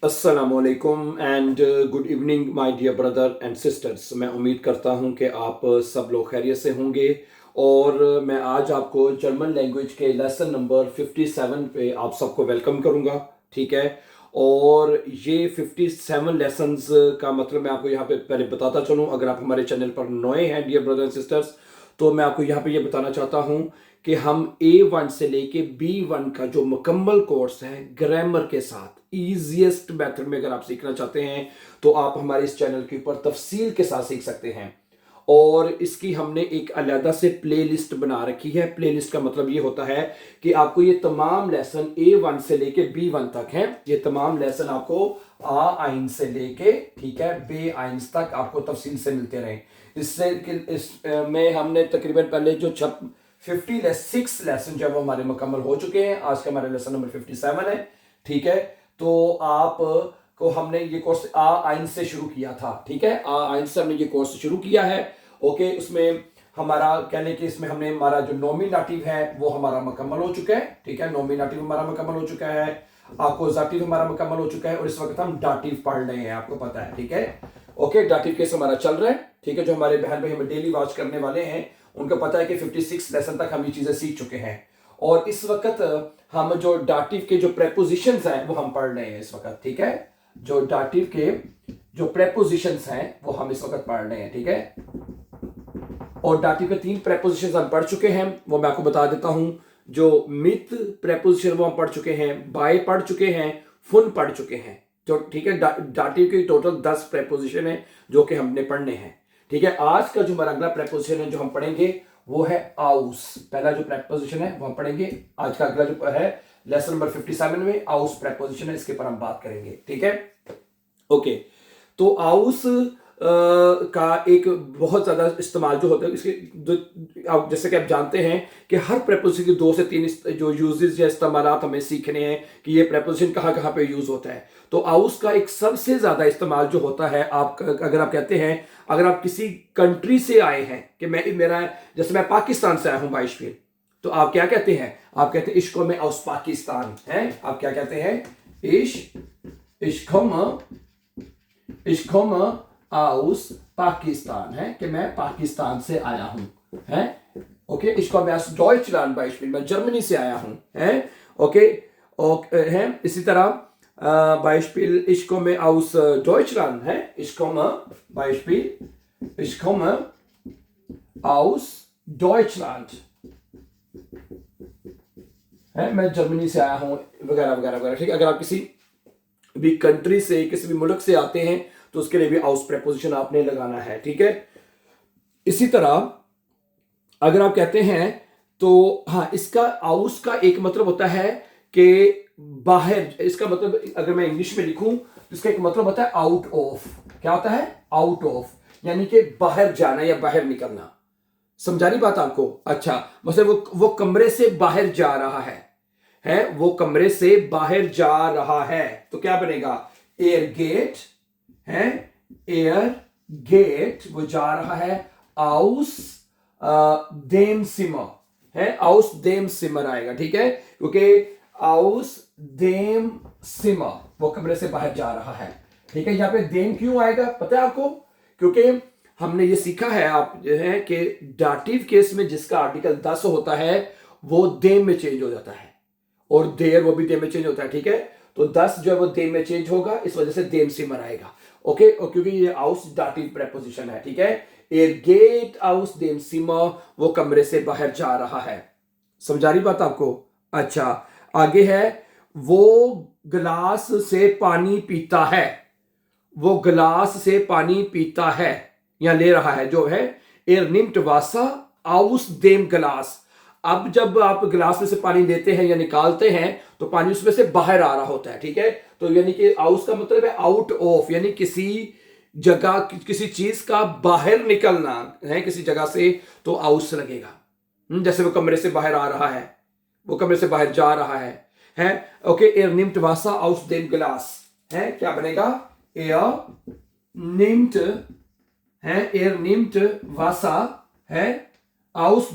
अस्सलामुअलैकुम and good evening my dear brother and sisters. मैं उम्मीद करता हूं कि आप सब लोग खैरियत से होंगे और मैं आज आपको जर्मन लैंग्वेज के लेसन नंबर 57 पे आप सबको वेलकम करूंगा। ठीक है। और ये 57 लेसन्स का मतलब मैं आपको यहाँ पे पहले बताता चलूँ। अगर आप हमारे चैनल पर नए हैं डियर ब्रदर एंड सिस्टर्स, तो मैं आपको यहाँ पे ये बताना चाहता हूँ कि हम A1 से लेके B1 का जो मुकम्मल कोर्स है ग्रामर के साथ ईजीएस्ट मेथड में अगर आप सीखना चाहते हैं तो आप हमारे इस चैनल के ऊपर तफसील के साथ सीख सकते हैं। और इसकी हमने एक अलग से प्लेलिस्ट बना रखी है। प्लेलिस्ट का मतलब ये होता है कि आपको ये तमाम लेसन A1 से लेके B1 तक हैं। ये तमाम लेसन आपको आ आइन से लेके ठीक है बे आइंस तक आपको तफसील से मिलते रहे। इससे में हमने तकरीबन पहले जो 56 लेसन जो है वो हमारे मुकम्मल हो चुके हैं। आज का हमारा लेसन नंबर 57 है। ठीक है। तो आप को हमने ये कोर्स आ आइन से शुरू किया था। ठीक है, आ आइन से हमने ये कोर्स शुरू किया है। ओके, उसमें हमारा कहने कि इसमें हमने हमारा जो नॉमिनेटिव है वो हमारा मुकम्मल हो चुका है। ठीक है, नॉमिनेटिव हमारा मुकम्मल हो चुका है, अक्यूजेटिव हमारा मुकम्मल हो चुका है और इस वक्त हम डाटिव पढ़ रहे हैं, आपको पता है। ठीक है। ओके, डाटिव केस हमारा चल रहा है। ठीक है, जो हमारे बहन भाई हमें डेली वॉच करने वाले हैं उनको पता है कि 56 लेसन तक हम ये चीजें सीख चुके हैं। और इस वक्त हम जो डाटिव के जो प्रेपोजिशंस हैं वो हम पढ़ रहे हैं इस वक्त। ठीक है, जो डाटिव के जो प्रेपोजिशंस हैं वो हम इस वक्त पढ़ रहे हैं। ठीक है, और डाटिव के 3 प्रेपोजिशंस हम पढ़ चुके हैं, वो मैं आपको बता देता हूं। जो मित प्रेपोजिशन वो हम पढ़ चुके हैं, बाय पढ़ चुके हैं, फुन पढ़ चुके हैं। तो ठीक है, डाटिव के टोटल 10 प्रेपोजिशन है जो कि हमने पढ़ने हैं। ठीक है, आज का जो हमारा अगला प्रेपोजिशन है जो हम पढ़ेंगे वो है आउस। पहला जो प्रेपोजिशन है वो हम पढ़ेंगे। आज का अगला जो है लेसन नंबर 57 में आउस प्रेपोजिशन है, इसके पर हम बात करेंगे। ठीक है। ओके, तो आउस का एक बहुत ज्यादा इस्तेमाल जो होता है इसके जैसे कि आप जानते हैं कि हर प्रेपोजिशन के 2 से 3 जो यूजेस या इस्तेमालात हमें सीखने हैं कि ये प्रेपोजिशन कहाँ कहाँ पे यूज होता है। तो आउस का एक सबसे ज्यादा इस्तेमाल जो होता है, आप अगर आप कहते हैं, अगर आप किसी कंट्री से आए हैं कि जैसे मैं पाकिस्तान से आया हूं बाइशफील, तो आप क्या कहते हैं? आप कहते हैं इश्को में आउस पाकिस्तान है। आप क्या कहते हैं? इश्को में आउस पाकिस्तान है कि मैं पाकिस्तान से आया हूं है। ओके, इसको मैं डॉइचलैंड बाइशफील, मैं जर्मनी से आया हूं है। ओके, है इसी तरह Beispiel, ich komme aus Deutschland. Hä? Ich komme, Beispiel, ich komme aus Deutschland. है, मैं जर्मनी से आया हूं वगैरह वगैरह वगैरह। ठीक है, अगर आप किसी भी कंट्री से, किसी भी मुल्क से आते हैं तो उसके लिए भी आउस प्रेपोजिशन आपने लगाना है। ठीक है। इसी तरह अगर आप कहते हैं तो हाँ, इसका आउस का एक मतलब होता है कि बाहर। इसका मतलब अगर मैं इंग्लिश में लिखूं तो इसका एक मतलब होता है आउट ऑफ। क्या होता है? आउट ऑफ, यानी कि बाहर जाना या बाहर निकलना। समझा रही बात आपको? अच्छा, मतलब वो कमरे से बाहर जा रहा है वो कमरे से बाहर जा रहा है तो क्या बनेगा? एयर गेट है, एयर गेट, वो जा रहा है आउस देम सिमर है, आउस देम सिमर आएगा। ठीक है, क्योंकि आउस देम सिमर वो कमरे से बाहर जा रहा है। ठीक है, यहां पे देम क्यों आएगा पता है आपको? क्योंकि हमने ये सीखा है आप जो है कि डाटिव केस में जिसका आर्टिकल 10 होता है वो देम में चेंज हो जाता है और देर वो भी देम में चेंज होता है। ठीक है, तो 10 जो है वो देम में चेंज होगा, इस वजह से देम सिमर आएगा। ओके, और क्योंकि ये आउस डाटिव प्रेपोजिशन है। ठीक है, एयर गेट आउस देम सिमर, वो कमरे से बाहर जा रहा है। समझा रही बात आपको? अच्छा, आगे है वो गिलास से पानी पीता है। वो गिलास से पानी पीता है या ले रहा है जो है एर निम्ट वासा आउस देम गिलास। अब जब आप गिलास में से पानी लेते हैं या निकालते हैं तो पानी उसमें से बाहर आ रहा होता है। ठीक है, तो यानी कि आउस का मतलब है आउट ऑफ, यानी किसी जगह, किसी चीज का बाहर निकलना है किसी जगह से, तो आउस लगेगा। जैसे वो कमरे से बाहर आ रहा है, वो कमरे से बाहर जा रहा है। ओके, एर निम्ट वासा आउस देम गिलास है, क्या बनेगा? एर निम्ट है, एर निम्ट वासा है आउस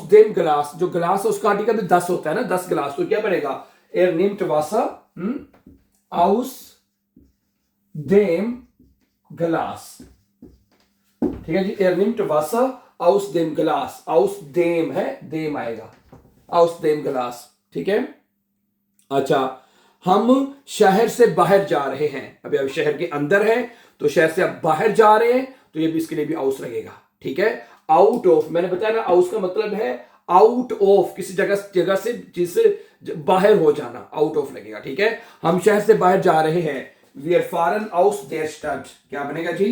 देम गिलास। जो गिलास है उसका आर्टिकल भी 10 होता है ना, 10 गिलास, तो क्या बनेगा? एर निम्ट वासा aus dem Glas, ठीक है जी। er nimmt Wasser aus dem Glas, aus dem है, dem आएगा, aus dem Glas, ठीक है। अच्छा, हम शहर से बाहर जा रहे हैं, अभी अब शहर के अंदर है तो शहर से अब बाहर जा रहे हैं तो ये भी इसके लिए भी आउस लगेगा, ठीक है। आउट ऑफ, मैंने बताया ना आउस का मतलब है आउट ऑफ, किसी जगह से जिससे बाहर हो जाना, आउट ऑफ लगेगा, ठीक है। हम शहर से बाहर जा रहे हैं, wir fahren aus der Stadt, क्या बनेगा जी,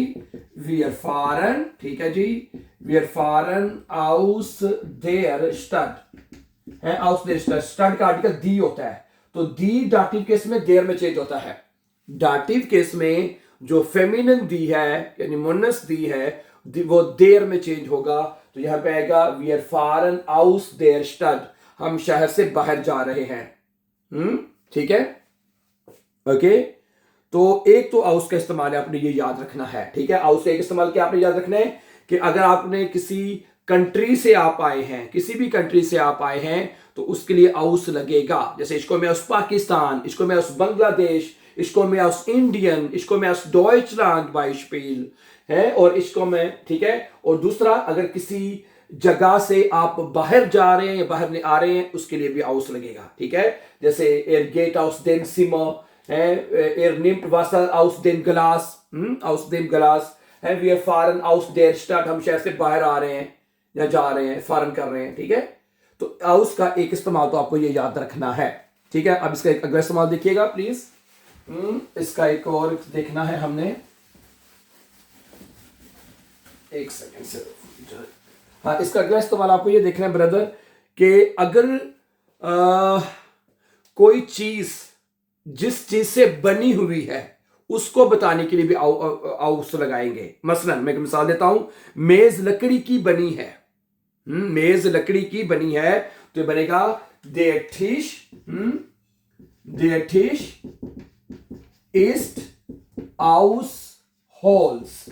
wir fahren, ठीक है जी, wir fahren aus der Stadt है, aus der Stadt, स्टार्ट का आर्टिकल दी होता है, तो दी डाटिव केस में देर में चेंज होता है। डाटिव केस में जो फेमिनिन दी है यानी मुन्नस दी है वो देर में चेंज होगा, तो यहां पे आएगा wir fahren aus der Stadt, हम शहर से बाहर जा रहे हैं, ठीक है, ओके। तो एक तो आउस का इस्तेमाल है, आपने ये याद रखना है, ठीक है। आउस का एक इस्तेमाल क्या आपने याद रखना है कि अगर आपने किसी कंट्री से आप आए हैं, किसी भी कंट्री से आप आए हैं तो उसके लिए आउस लगेगा। जैसे इसको मैं aus पाकिस्तान, इसको मैं aus बांग्लादेश, इसको मैं aus इंडियन, इसको मैं aus डॉइचलैंड बाइस्पिल है, और इसको मैं, ठीक है। और दूसरा, अगर किसी जगह से आप बाहर जा रहे हैं या बाहर आ रहे हैं उसके लिए भी आउस लगेगा, ठीक है। जैसे er geht aus dem Zimmer है, er nimmt Wasser aus dem Glas, aus dem Glas है, wir fahren aus der Stadt, हम शहर से बाहर आ रहे हैं या जा रहे हैं, फारन कर रहे हैं, ठीक है। तो आउस का एक इस्तेमाल तो आपको ये याद रखना है, ठीक है। अब इसका एक अगला इस्तेमाल देखिएगा प्लीज, इसका एक और देखना है हमने, एक सेकेंड से, हाँ, इसका अगला इस्तेमाल आपको ये देखना है ब्रदर कि अगर कोई चीज जिस चीज से बनी हुई है उसको बताने के लिए भी आउस लगाएंगे। मसलन मैं एक मिसाल देता हूं, मेज लकड़ी की बनी है, मेज लकड़ी की बनी है तो ये बनेगा der Tisch, der Tisch ist aus Holz,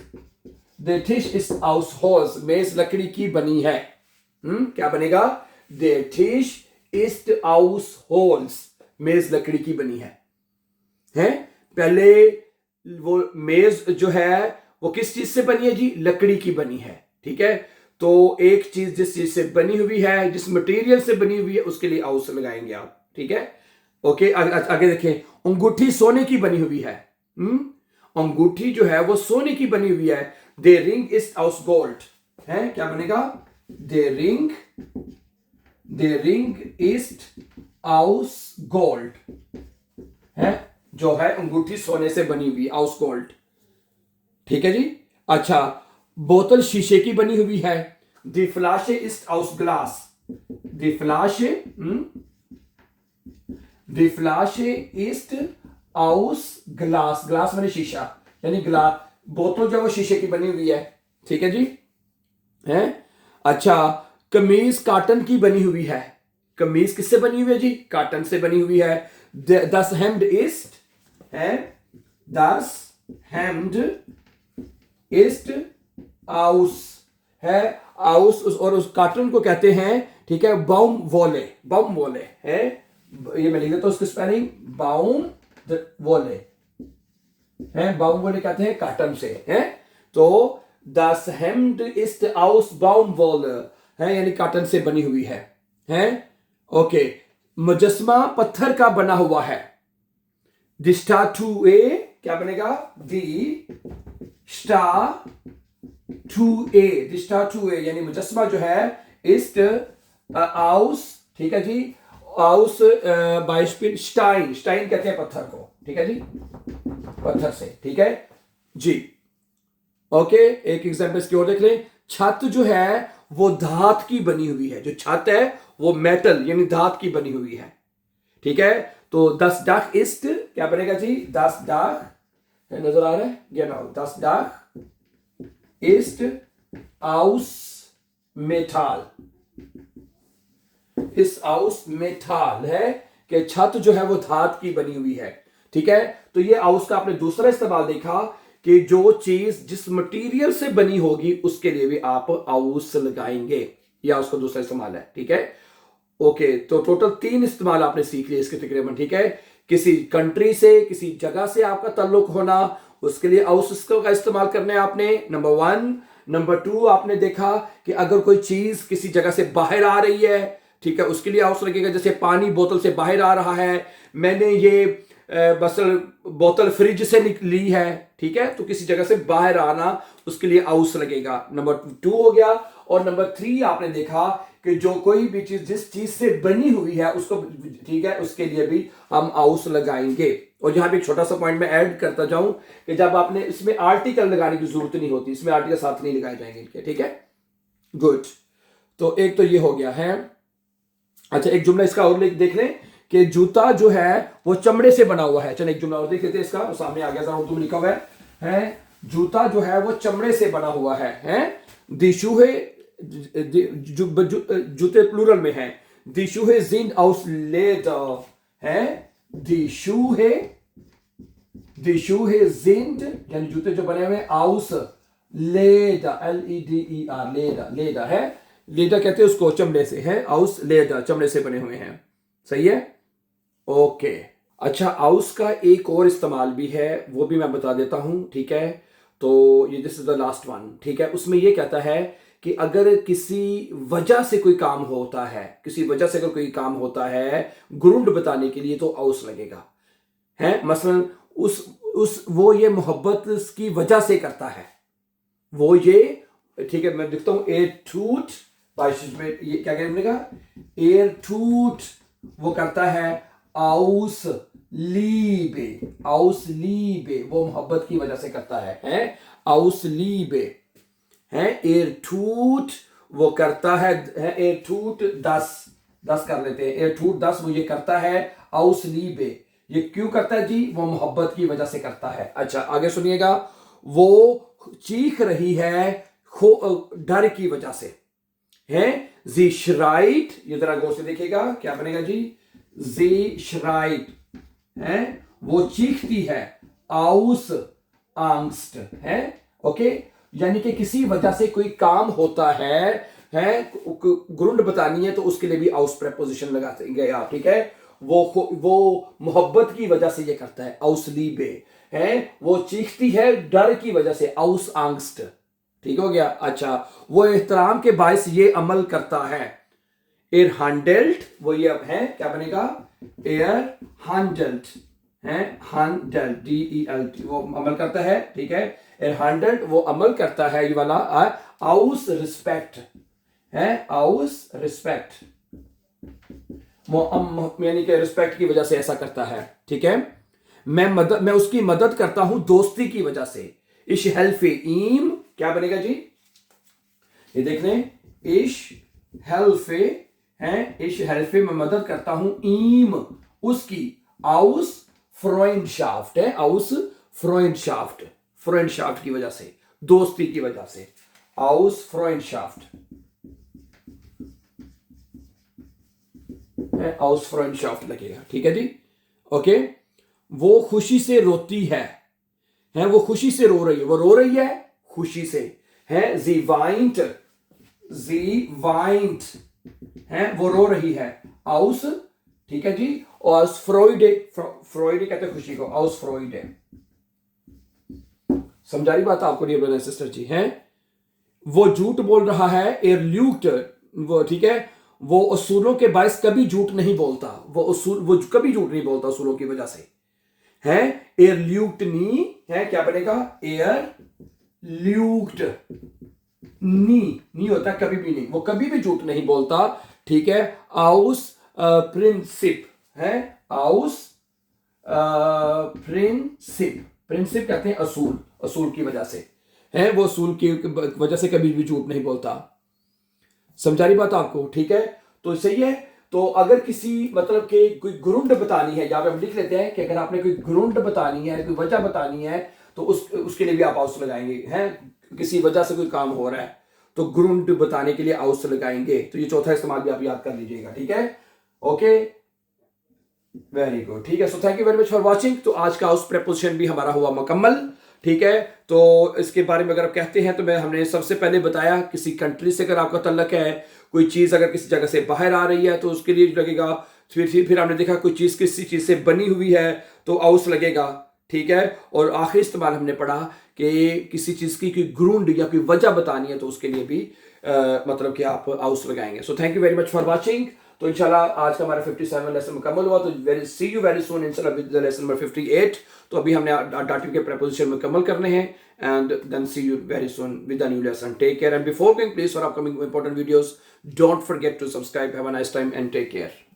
der Tisch ist aus Holz, मेज लकड़ी की बनी है, क्या बनेगा, der Tisch ist aus Holz, मेज लकड़ी की बनी है। पहले वो मेज जो है वो किस चीज से बनी है जी, लकड़ी की बनी है, ठीक है। तो एक चीज जिस चीज से बनी हुई है, जिस मटेरियल से बनी हुई है, उसके लिए आउस लगाएंगे आप, ठीक है, ओके। आगे देखें, अंगूठी सोने की बनी हुई है, अंगूठी जो है वो सोने की बनी हुई है, दे रिंग इज आउस गोल्ड है, क्या बनेगा, दे रिंग इज आउस गोल्ड है, जो है अंगूठी सोने से बनी हुई, आउस गोल्ड, ठीक है जी। अच्छा, बोतल शीशे की बनी हुई है, दी फ्लाशे इस्ट आउस ग्लास, दी फ्लाशे इस्ट आउस ग्लास, ग्लास माने शीशा, यानी ग्लास, बोतल जो है वो शीशे की बनी हुई है, ठीक है जी, है। अच्छा, कमीज काटन की बनी हुई है, कमीज किससे बनी हुई है जी, काटन से बनी हुई है। das Hemd ist है, das Hemd ist aus है, aus और उस कार्टून को कहते हैं, ठीक है, बाउमवोले, बाउमवोले है, ये मैं लिख देता हूं उसकी स्पेलिंग, बाउमवोले है, बाउमवोले कहते हैं काटन से है। तो das Hemd ist aus Baumwolle है, यानी काटन से बनी हुई है, ओके। मुजस्मा पत्थर का बना हुआ है, दी स्टैचूए क्या बनेगा, दी स्टैचूए यानी मुजस्मा जो है, इस्ट आउस, ठीक है जी, आउस बाइस्पिल स्टाइन, स्टाइन कहते हैं पत्थर को, ठीक है जी, पत्थर से, ठीक है जी, ओके। एक एग्जांपल इसकी और देख लें, छत जो है वो धात की बनी हुई है, जो छत है वो मेटल यानी धात की बनी हुई है, ठीक है। तो das Dach ist क्या बनेगा जी, das Dach नजर आ रहा है, genau, das Dach ist aus Metall, ist aus Metall है कि छत जो है वो धात की बनी हुई है, ठीक है। तो ये आउस का आपने दूसरा इस्तेमाल देखा कि जो चीज जिस मटेरियल से बनी होगी उसके लिए भी आप आउस लगाएंगे, या उसका दूसरा इस्तेमाल है, ठीक है, ओके। तो टोटल 3 इस्तेमाल आपने सीख लिए इसके तकरीबन, ठीक है, किसी कंट्री से, किसी जगह से आपका ताल्लुक होना, उसके लिए आउस का इस्तेमाल करना है आपने, नंबर 1। नंबर 2, आपने देखा कि अगर कोई चीज किसी जगह से बाहर आ रही है, ठीक है, उसके लिए आउस लगेगा। जैसे पानी बोतल से बाहर आ रहा है, मैंने ये बस बोतल फ्रिज से ली है, ठीक है, तो किसी जगह से बाहर आना, उसके लिए आउस लगेगा। नंबर 2 हो गया। और नंबर 3 आपने देखा कि जो कोई भी चीज जिस चीज से बनी हुई है उसको, ठीक है, उसके लिए भी हम आउस लगाएंगे। और यहां पे एक छोटा सा पॉइंट मैं ऐड करता जाऊं कि जब आपने इसमें आर्टिकल लगाने की जरूरत नहीं होती, इसमें आर्टिकल साथ नहीं लगाए जाएंगे इनके, ठीक है, गुड। तो एक तो ये हो गया है। अच्छा, एक जुमला इसका और देख लें कि जूता जो है वो चमड़े से बना हुआ है। चलो एक जुमला और देख लेते हैं, इसका सामने आ गया, जरा उर्दू में लिखा हुआ है, जूता जो है वो चमड़े से बना हुआ है। दिशुहे, जूते प्लूरल में है, दिशुहे जिंद आउस लेदर है, दिशुहे जिंद यानी जूते जो बने हुए आउस लेदर, LEDER, लेदर है, लेदर कहते हैं उसको, चमड़े से है, आउस लेदर, चमड़े से बने हुए हैं। सही है, ओके। अच्छा, आउस का एक और इस्तेमाल भी है, वो भी मैं बता देता हूं, ठीक है। तो ये this is the last one, ठीक है। उसमें ये कहता है कि अगर किसी वजह से कोई काम होता है, किसी वजह से अगर कोई काम होता है ग्रुंड बताने के लिए, तो आउस लगेगा, है। मसलन उस वो ये मोहब्बत की वजह से करता है, वो ये, ठीक है, मैं लिखता हूं, एयर टूट, ये क्या कहने का, एयर टूट, वो करता है आउस लीबे, आउस लीबे, वो मोहब्बत की वजह से करता है, आउस लीबे है। एयर टूट वो करता है एयर टूट 10 कर लेते हैं, एयर टूट 10 वो ये करता है आउस लीबे, ये क्यों करता है जी, वो मोहब्बत की वजह से करता है। अच्छा, आगे सुनिएगा, वो चीख रही है डर की वजह से है, जी श्राइट, ये जरा गौर से देखिएगा क्या बनेगा जी, जी श्राइट है, वो चीखती है, आउस आंगस्ट है, ओके। यानी कि किसी वजह से कोई काम होता है ग्रुंड बतानी है, तो उसके लिए भी आउस प्रेपोजिशन लगा देंगे आप, ठीक है। वो मोहब्बत की वजह से ये करता है, आउस लीबे है, वो चीखती है डर की वजह से, आउस आंगस्ट, ठीक हो गया। अच्छा, वो एहतराम के बायस ये अमल करता है, एयर हैंडल्ड, वो ये है, क्या बनेगा, एयर हैंडल्ड है, हैंडल्ड, DELT, वो अमल करता है, ठीक है। एयर हैंडल्ड वो अमल करता है, ये वाला आउस रिस्पेक्ट है, आउस रिस्पेक्ट, वो यानी कि रिस्पेक्ट की वजह से ऐसा करता है, ठीक है। मैं उसकी मदद करता हूं दोस्ती की वजह से, इश हेल्फे ईम, क्या बनेगा जी, ये देख लें, इश हेल्फे है, इश हेल्फे मैं मदद करता हूं, ईम उसकी, आउस फ्रोइंडशाफ्ट है, आउस फ्रोइंडशाफ्ट, फ्रोइंडशाफ्ट की वजह से, दोस्ती की वजह से, आउस फ्रोइंडशाफ्ट है, आउस फ्रोइंडशाफ्ट लगेगा, ठीक है जी, ओके। वो खुशी से रोती है, वो खुशी से रो रही है, वो रो रही है खुशी से, है, जी वाइंट है, वो रो रही है, आउस, ठीक है जी। और फ्रॉइडे, फ्रॉइडे कहते हैं खुशी को, आउस फ्रॉइडे। समझा रही बात आपको डियर ब्रदर एंड सिस्टर जी, हैं। वो झूठ बोल रहा है, एयरल्यूट, वो ठीक है, वो उसूलों के बायस कभी झूठ नहीं बोलता, वो कभी झूठ नहीं बोलता उसूलों की वजह से, है। एयरल्यूटनी है, क्या बनेगा, एयर ल्यूट, नी होता कभी भी नहीं, वो कभी भी झूठ नहीं बोलता, ठीक है। आउस प्रिंसिप है, आउस प्रिंसिप कहते हैं असूल, असूल की वजह से है, वो असूल की वजह से कभी भी झूठ नहीं बोलता। समझा रही बात आपको, ठीक है। तो सही है। तो अगर किसी मतलब कि कोई ग्रुंड बतानी है, यहाँ पे हम लिख लेते हैं कि अगर आपने कोई ग्रुंड बतानी है, कोई वजह बतानी है, तो उसके लिए भी आप आउस लगाएंगे, हैं। किसी वजह से कोई काम हो रहा है तो ग्रुंड बताने के लिए आउस लगाएंगे। तो ये चौथा इस्तेमाल भी आप याद कर लीजिएगा, ठीक है, ओके, वेरी गुड, ठीक है। So thank you very much for watching. तो आज का आउस प्रेपोजिशन भी हमारा हुआ मुकम्मल, ठीक है। तो इसके बारे में अगर आप कहते हैं तो हमने सबसे पहले बताया, किसी कंट्री से अगर आपका तल्लक है, कोई चीज़ अगर किसी जगह से बाहर आ रही है तो उसके लिए लगेगा फिर हमने देखा कोई चीज़ किसी चीज़ से बनी हुई है तो आउस लगेगा, ठीक है। और आखिरी इस्तेमाल हमने पढ़ा कि किसी चीज़ की कोई ग्रूंड या कोई वजह बतानी है तो उसके लिए भी मतलब कि आप आउस लगाएंगे। So thank you very much for watching. तो इंशाल्लाह आज का हमारा 57 लेसन मुकम्मल हुआ। तो सी यू वेरी सून इंशाल्लाह विद द लेसन नंबर 58। तो अभी हमने डाटिव के प्रेपोजिशन मुकम्मल करने हैं and then see you very soon with the new lesson. Take care and before going please for upcoming important videos don't forget to subscribe. Have a nice time and take care.